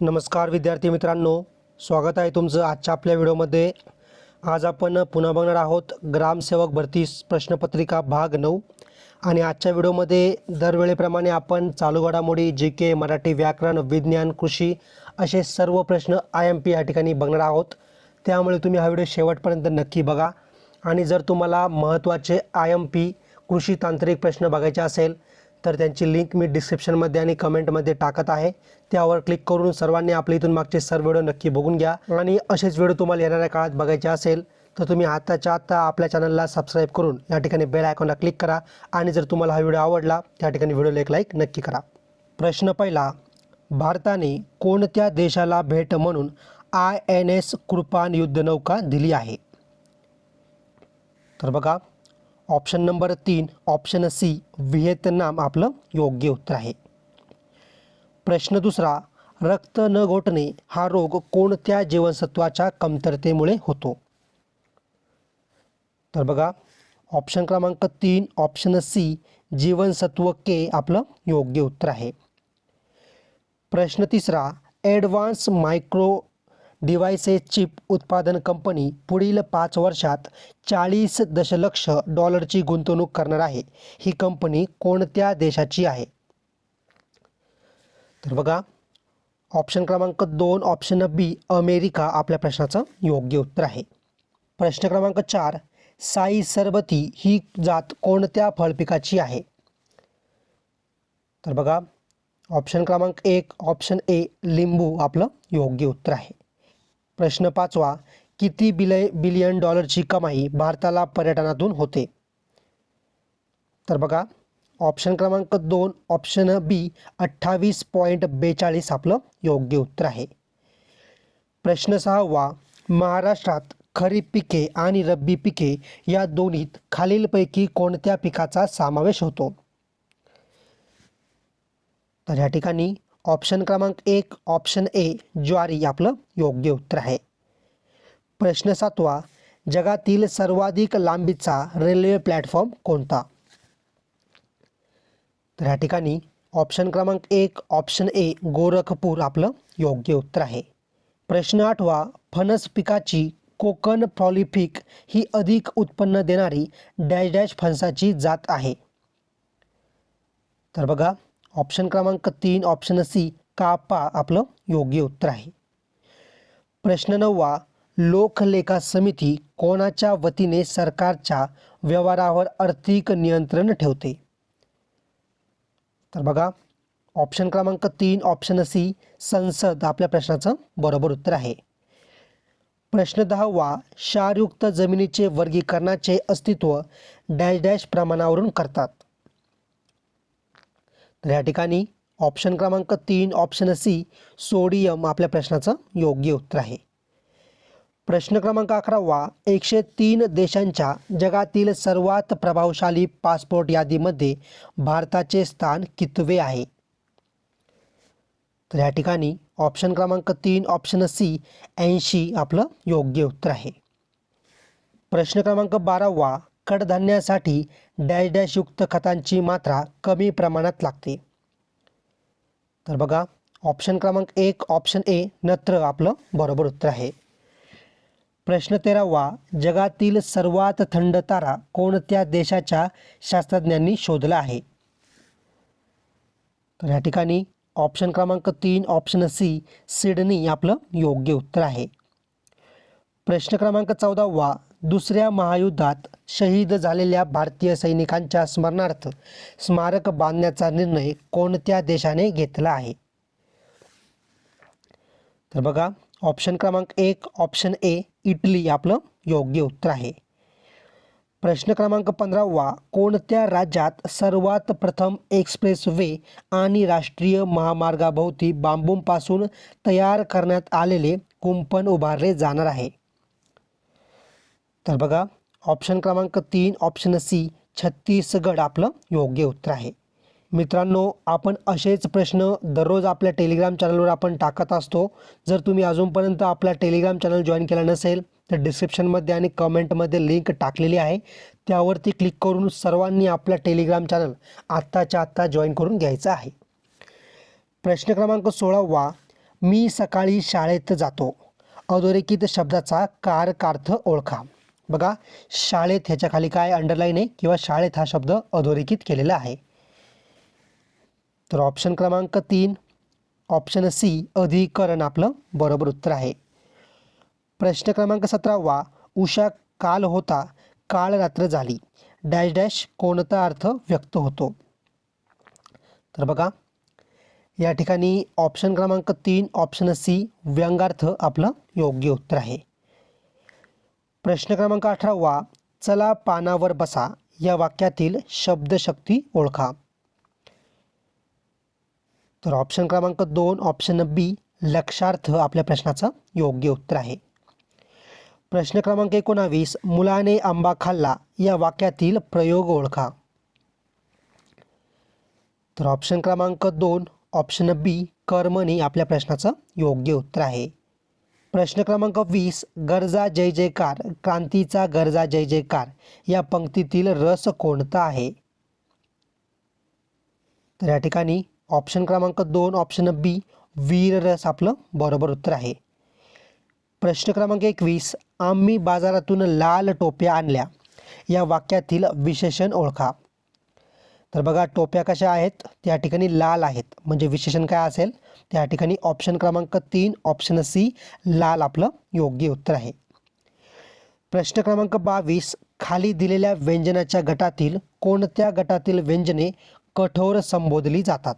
नमस्कार विद्यार्थी मित्रांनो, स्वागत आहे तुमचं आजच्या आपल्या व्हिडिओमध्ये। आज आपण पुन्हा बघणार आहोत ग्रामसेवक भरती प्रश्नपत्रिका भाग 9 आणि आजच्या व्हिडिओमध्ये दरवेळेप्रमाणे आपण चालू घडामोडी जीके, मराठी, व्याकरण, विज्ञान, कृषी असे सर्व प्रश्न IMP या ठिकाणी बघणार आहोत। त्यामुळे तुम्ही हा व्हिडिओ शेवटपर्यंत नक्की बघा आणि जर तुम्हाला महत्त्वाचे IMP कृषी तांत्रिक प्रश्न बघायचे असेल तर त्यांची लिंक मी डिस्क्रिप्शनमध्ये आणि कमेंटमध्ये टाकत आहे। त्यावर क्लिक करून सर्वांनी आपल्या इथून मागचे सर्व व्हिडिओ नक्की बघून घ्या आणि असेच व्हिडिओ तुम्हाला येणाऱ्या काळात बघायचे असेल तर तुम्ही आताच्या आता आपल्या चॅनलला सबस्क्राइब करून या ठिकाणी बेल आयकॉनला क्लिक करा आणि जर तुम्हाला हा व्हिडिओ आवडला त्या ठिकाणी व्हिडिओला एक लाईक नक्की करा। प्रश्न पहिला, भारताने कोणत्या देशाला भेट म्हणून INS कृपान युद्धनौका दिली आहे? तर बघा, option number 3 option C Vietnam आपलं योग्य उत्तर आहे। प्रश्न दुसरा, रक्त न गोठणे हा रोग कोणत्या जीवनसत्वाच्या कमतरतेमुळे होतो? तर बघा, ऑप्शन क्रमांक 3 ऑप्शन सी जीवनसत्व के आपलं योग्य उत्तर आहे। प्रश्न तिसरा, ॲडव्हान्स मायक्रो डिव्हाइसेस चिप उत्पादन कंपनी पुढील 5 वर्षात 40 दशलक्ष डॉलरची गुंतवणूक करणार आहे। ही कंपनी कोणत्या देशाची आहे? तर बघा, ऑप्शन क्रमांक 2 ऑप्शन बी अमेरिका आपल्या प्रश्नाचं योग्य उत्तर आहे। प्रश्न क्रमांक 4, साई सरबती ही जात कोणत्या फळपिकाची आहे? तर बघा, ऑप्शन क्रमांक 1 ऑप्शन ए लिंबू आपलं योग्य उत्तर आहे। प्रश्न 5वा, किती बिलियन डॉलरची कमाई भारताला पर्यटनातून होते? तर बघा, ऑप्शन क्रमांक 2 ऑप्शन बी 28.42 आपलं योग्य उत्तर आहे। प्रश्न 6वा, महाराष्ट्रात खरीप पिके आणि रब्बी पिके या दोन्हीत खालीलपैकी कोणत्या पिकाचा समावेश होतो? तर या ठिकाणी ऑप्शन क्रमांक 1 ऑप्शन ए ज्वारी आपलं योग्य उत्तर आहे। प्रश्न 7वा, जगातील सर्वाधिक लांबीचा रेल्वे प्लॅटफॉर्म कोणता? तर या ठिकाणी ऑप्शन क्रमांक 1 ऑप्शन ए गोरखपूर आपलं योग्य उत्तर आहे। प्रश्न 8वा, फणस पिकाची कोकण प्रॉलिफिक ही अधिक उत्पन्न देणारी डॅश डॅश फणसाची जात आहे? तर बघा, ऑप्शन क्रमांक 3 ऑप्शन सी कापा आपलं योग्य उत्तर आहे। प्रश्न 9वा, लोकलेखा समिती कोणाच्या वतीने सरकारच्या व्यवहारावर आर्थिक नियंत्रण ठेवते? तर बघा, ऑप्शन क्रमांक 3 ऑप्शन सी संसद आपल्या प्रश्नाचं बरोबर उत्तर आहे। प्रश्न 10वा, क्षारयुक्त जमिनीचे वर्गीकरणाचे अस्तित्व डॅश डॅश प्रमाणावरून करतात? तर या ठिकाणी ऑप्शन क्रमांक 3 ऑप्शन सी सोडियम आपल्या प्रश्नाचं योग्य उत्तर आहे। प्रश्न क्रमांक 11वा, 103 देशांच्या जगातील सर्वात प्रभावशाली पासपोर्ट यादीमध्ये भारताचे स्थान कितवे आहे? तर या ठिकाणी ऑप्शन क्रमांक 3 ऑप्शन सी 80 आपलं योग्य उत्तर आहे। प्रश्न क्रमांक 12वा, कडधान्यासाठी डॅश डॅश युक्त खतांची मात्रा कमी प्रमाणात लागते? तर बघा, ऑप्शन क्रमांक 1 ऑप्शन ए नत्र आपलं बरोबर उत्तर आहे। प्रश्न 13वा, जगातील सर्वात थंड तारा कोणत्या देशाच्या शास्त्रज्ञांनी शोधला आहे? तर या ठिकाणी ऑप्शन क्रमांक 3 ऑप्शन सी सिडनी आपलं योग्य उत्तर आहे। प्रश्न क्रमांक 14वा, दुसऱ्या महायुद्धात शहीद झालेल्या भारतीय सैनिकांच्या स्मरणार्थ स्मारक बांधण्याचा निर्णय कोणत्या देशाने घेतला आहे? तर बघा, ऑप्शन क्रमांक 1 ऑप्शन ए इटली आपलं योग्य उत्तर आहे। प्रश्न क्रमांक 15वा, कोणत्या राज्यात सर्वात प्रथम एक्सप्रेस वे आणि राष्ट्रीय महामार्गाभोवती बांबूपासून तयार करण्यात आलेले कुंपण उभारले जाणार आहे? तर बघा, ऑप्शन क्रमांक 3 ऑप्शन सी छत्तीसगड आपलं योग्य उत्तर आहे। मित्रांनो, आपण असेच प्रश्न दररोज आपल्या टेलिग्राम चॅनलवर आपण टाकत असतो। जर तुम्ही अजूनपर्यंत आपला टेलिग्राम चॅनल जॉईन केला नसेल तर डिस्क्रिप्शनमध्ये आणि कमेंटमध्ये लिंक टाकलेली आहे, त्यावरती क्लिक करून सर्वांनी आपला टेलिग्राम चॅनल आत्ताच्या आत्ता जॉईन करून घ्यायचा आहे। प्रश्न क्रमांक 16वा, मी सकाळी शाळेत जातो. अधोरेखित शब्दाचा कारकार्थ ओळखा. बघा शाळेत ह्याच्या खाली काय अंडरलाईन आहे किंवा शाळेत हा शब्द अधोरेखित केलेला आहे. तर ऑप्शन क्रमांक 3 ऑप्शन सी अधिकरण आपलं बरोबर उत्तर आहे. प्रश्न क्रमांक 17 उषा काल होता काळ रात्र झाली डॅश डॅश कोणता अर्थ व्यक्त होतो. तर बघा या ठिकाणी ऑप्शन क्रमांक 3 ऑप्शन सी व्यंगार्थ आपलं योग्य उत्तर आहे. प्रश्न क्रमांक 18 चला पानावर बसा या वाक्यातील शब्दशक्ती ओळखा. तर ऑप्शन क्रमांक 2 ऑप्शन बी लक्षार्थ आपल्या प्रश्नाचं योग्य उत्तर आहे. प्रश्न क्रमांक 19 मुलाने आंबा खाल्ला या वाक्यातील प्रयोग ओळखा. तर ऑप्शन क्रमांक 2 ऑप्शन बी कर्मणी आपल्या प्रश्नाचं योग्य उत्तर आहे. प्रश्न क्रमांक 20 गरजा जय जयकार क्रांतीचा गरजा जय जयकार या पंक्तीतील रस कोणता आहे. तर या ठिकाणी ऑप्शन क्रमांक 2 ऑप्शन बी वीर रस आपलं बरोबर उत्तर आहे. प्रश्न क्रमांक 21 आम्ही बाजारातून लाल टोप्या आणल्या या वाक्यातील विशेषण ओळखा. तर बघा टोप्या कशा आहेत त्या ठिकाणी लाल आहेत म्हणजे विशेषण काय असेल त्या ठिकाणी ऑप्शन क्रमांक 3 ऑप्शन सी लाल आपलं योग्य उत्तर आहे. प्रश्न क्रमांक 22 खाली दिलेल्या व्यंजनाच्या गटातील कोणत्या गटातील व्यंजने कठोर संबोधली जातात.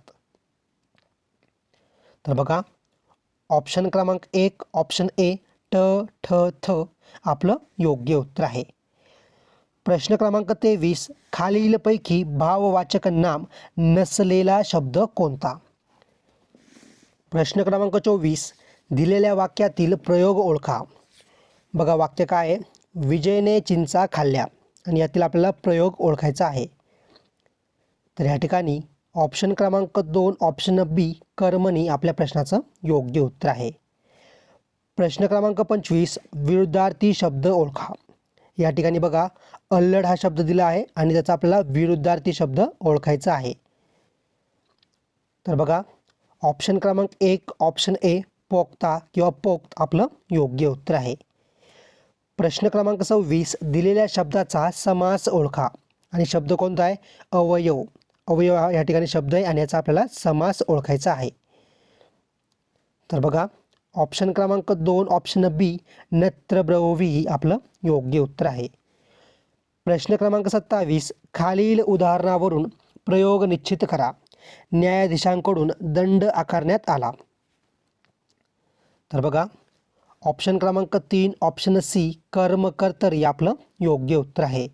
तर बघा ऑप्शन क्रमांक 1 ऑप्शन ए ट ठ थ आपलं योग्य उत्तर आहे. प्रश्न क्रमांक 23 खालीलपैकी भाववाचक नाम नसलेला शब्द कोणता. प्रश्न क्रमांक 24 दिलेल्या वाक्यातील प्रयोग ओळखा. बघा वाक्य काय आहे विजयने चिंचा खाल्ल्या आणि यातील आपल्याला प्रयोग ओळखायचा आहे. तर या ठिकाणी ऑप्शन क्रमांक 2 ऑप्शन बी कर्मणी आपल्या प्रश्नाचं योग्य उत्तर आहे. प्रश्न क्रमांक 25 विरुद्धार्थी शब्द ओळखा. या ठिकाणी बघा अल्लड हा शब्द दिला आहे आणि त्याचा आपल्याला विरुद्धार्थी शब्द ओळखायचा आहे. तर बघा ऑप्शन क्रमांक 1 ऑप्शन ए पोक्ता किंवा पोक्त आपलं योग्य उत्तर आहे. प्रश्न क्रमांक 26 दिलेल्या शब्दाचा समास ओळखा आणि शब्द कोणता आहे अवयव. अवयव या ठिकाणी शब्द आहे आणि याचा आपल्याला समास ओळखायचा आहे. तर बघा ऑप्शन क्रमांक 2 ऑप्शन बी नत्रब्रवी आपलं योग्य उत्तर आहे. प्रश्न क्रमांक 27 खालील उदाहरणावरून प्रयोग निश्चित करा. न्यायाधीशांकडून दंड आकारण्यात आला. तर बघा ऑप्शन क्रमांक 3 ऑप्शन सी कर्मकर्तरी आपलं योग्य उत्तर आहे.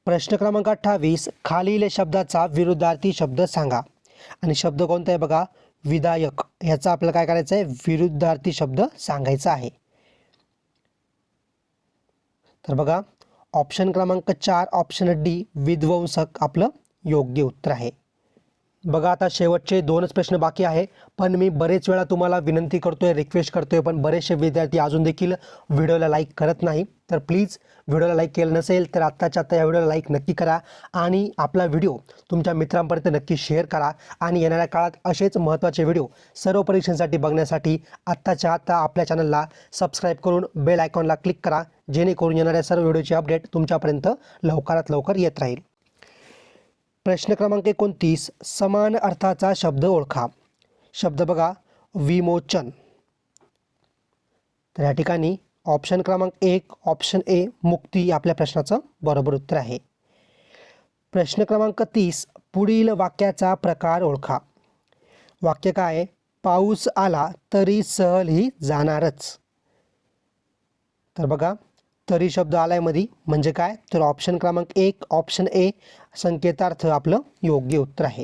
प्रश्न क्रमांक 28 खालील शब्दाचा विरुद्धार्थी शब्द सांगा आणि शब्द कोणता आहे बघा विधायक याचा आपल्याला काय करायचं आहे विरुद्धार्थी शब्द सांगायचा आहे. तर बघा ऑप्शन क्रमांक 4 ऑप्शन डी विध्वंसक आपलं योग्य उत्तर आहे. बघा आता शेवटचे 2च प्रश्न बाकी आहे पण मी बरेच वेळा तुम्हाला विनंती करतोय रिक्वेस्ट करतोय पण बरेचसे विद्यार्थी अजून देखील व्हिडिओला लाईक करत नाही. तर प्लीज व्हिडिओला लाईक केलं नसेल तर आत्ताच्या आत्ता या व्हिडिओला लाईक नक्की करा आणि आपला व्हिडिओ तुमच्या मित्रांपर्यंत नक्की शेअर करा. आणि येणाऱ्या काळात असेच महत्त्वाचे व्हिडिओ सर्व परीक्षांसाठी बघण्यासाठी आत्ताच्या आत्ता आपल्या चॅनलला सबस्क्राईब करून बेल आयकॉनला क्लिक करा जेणेकरून येणाऱ्या सर्व व्हिडिओचे अपडेट तुमच्यापर्यंत लवकरात लवकर येत राहील. प्रश्न क्रमांक 29 समान अर्थाचा शब्द ओळखा. शब्द बघा विमोचन. तर या ठिकाणी ऑप्शन क्रमांक 1 ऑप्शन ए मुक्ती आपल्या प्रश्नाचं बरोबर उत्तर आहे. प्रश्न क्रमांक 30 पुढील वाक्याचा प्रकार ओळखा. वाक्य काय आहे पाऊस आला तरी सहलही जाणारच. तर बघा तरी शब्द आलाय मध्ये म्हणजे काय तर ऑप्शन क्रमांक 1 ऑप्शन ए संकेतार्थ आपलं योग्य उत्तर आहे.